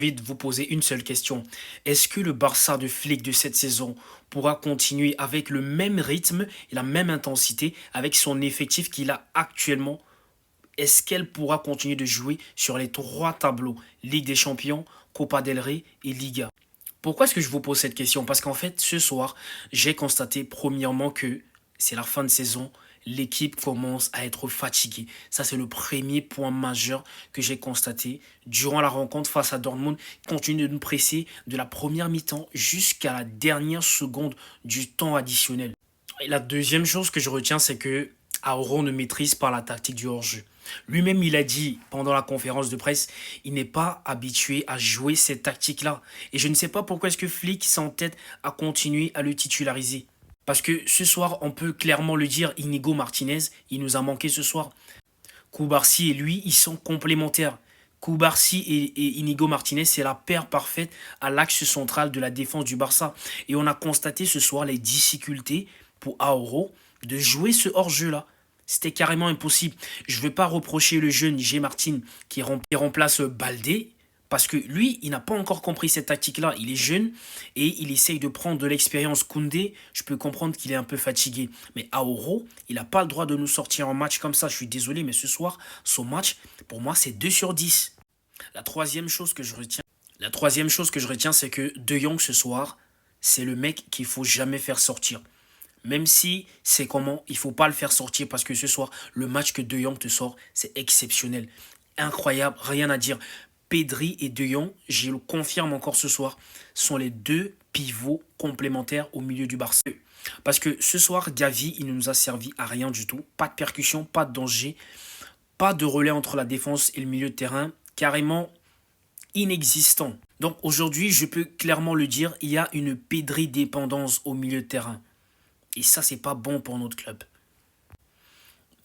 Envie de vous poser une seule question. Est-ce que le Barça de Flick de cette saison pourra continuer avec le même rythme et la même intensité avec son effectif qu'il a actuellement? Est-ce qu'elle pourra continuer de jouer sur les trois tableaux, Ligue des Champions, Copa del Rey et Liga? Pourquoi est-ce que je vous pose cette question? Parce qu'en fait, ce soir, j'ai constaté premièrement que c'est la fin de saison, l'équipe commence à être fatiguée. Ça, c'est le premier point majeur que j'ai constaté durant la rencontre face à Dortmund. Ils continuent de nous presser de la première mi-temps jusqu'à la dernière seconde du temps additionnel. Et la deuxième chose que je retiens, c'est que Auro ne maîtrise pas la tactique du hors-jeu. Lui-même, il a dit pendant la conférence de presse, il n'est pas habitué à jouer cette tactique-là. Et je ne sais pas pourquoi est-ce que Flick s'entête à continuer à le titulariser. Parce que ce soir, on peut clairement le dire, Inigo Martinez, il nous a manqué ce soir. Koubarsi et lui, ils sont complémentaires. Koubarsi et Inigo Martinez, c'est la paire parfaite à l'axe central de la défense du Barça. Et on a constaté ce soir les difficultés pour Auro de jouer ce hors-jeu-là. C'était carrément impossible. Je ne veux pas reprocher le jeune J. Martin qui remplace Baldé, parce que lui, il n'a pas encore compris cette tactique-là. Il est jeune et il essaye de prendre de l'expérience. Koundé, je peux comprendre qu'il est un peu fatigué. Mais Auro, il n'a pas le droit de nous sortir un match comme ça. Je suis désolé, mais ce soir, son match, pour moi, c'est 2 sur 10. La troisième chose que je retiens, c'est que De Jong ce soir, c'est le mec qu'il faut jamais faire sortir. Même si c'est comment, il faut pas le faire sortir parce que ce soir, le match que De Jong te sort, c'est exceptionnel. Incroyable, rien à dire. Pedri et De Jong, je le confirme encore ce soir, sont les deux pivots complémentaires au milieu du Barça. Parce que ce soir, Gavi, il ne nous a servi à rien du tout. Pas de percussion, pas de danger, pas de relais entre la défense et le milieu de terrain. Carrément inexistant. Donc aujourd'hui, je peux clairement le dire, il y a une Pedri dépendance au milieu de terrain. Et ça, c'est pas bon pour notre club.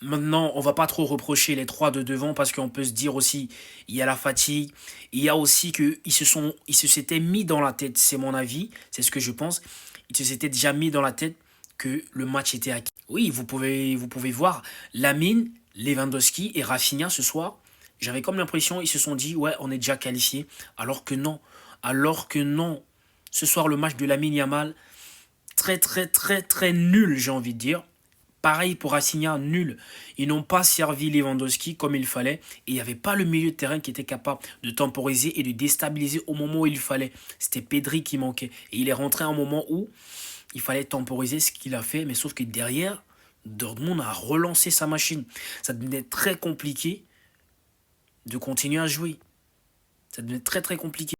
Maintenant, on va pas trop reprocher les trois de devant parce qu'on peut se dire aussi, il y a la fatigue, il y a aussi qu'ils ils se s'étaient mis dans la tête, c'est mon avis, c'est ce que je pense, ils se s'étaient déjà mis dans la tête que le match était acquis. Oui, vous pouvez voir, Lamine, Lewandowski et Rafinha ce soir, j'avais comme l'impression, ils se sont dit, ouais, on est déjà qualifié, alors que non. Ce soir, le match de Lamine Yamal, très nul, j'ai envie de dire. Pareil pour Rafinha, nul. Ils n'ont pas servi Lewandowski comme il fallait. Et il n'y avait pas le milieu de terrain qui était capable de temporiser et de déstabiliser au moment où il fallait. C'était Pedri qui manquait. Et il est rentré à un moment où il fallait temporiser ce qu'il a fait. Mais sauf que derrière, Dortmund a relancé sa machine. Ça devenait très compliqué de continuer à jouer. Ça devenait très compliqué.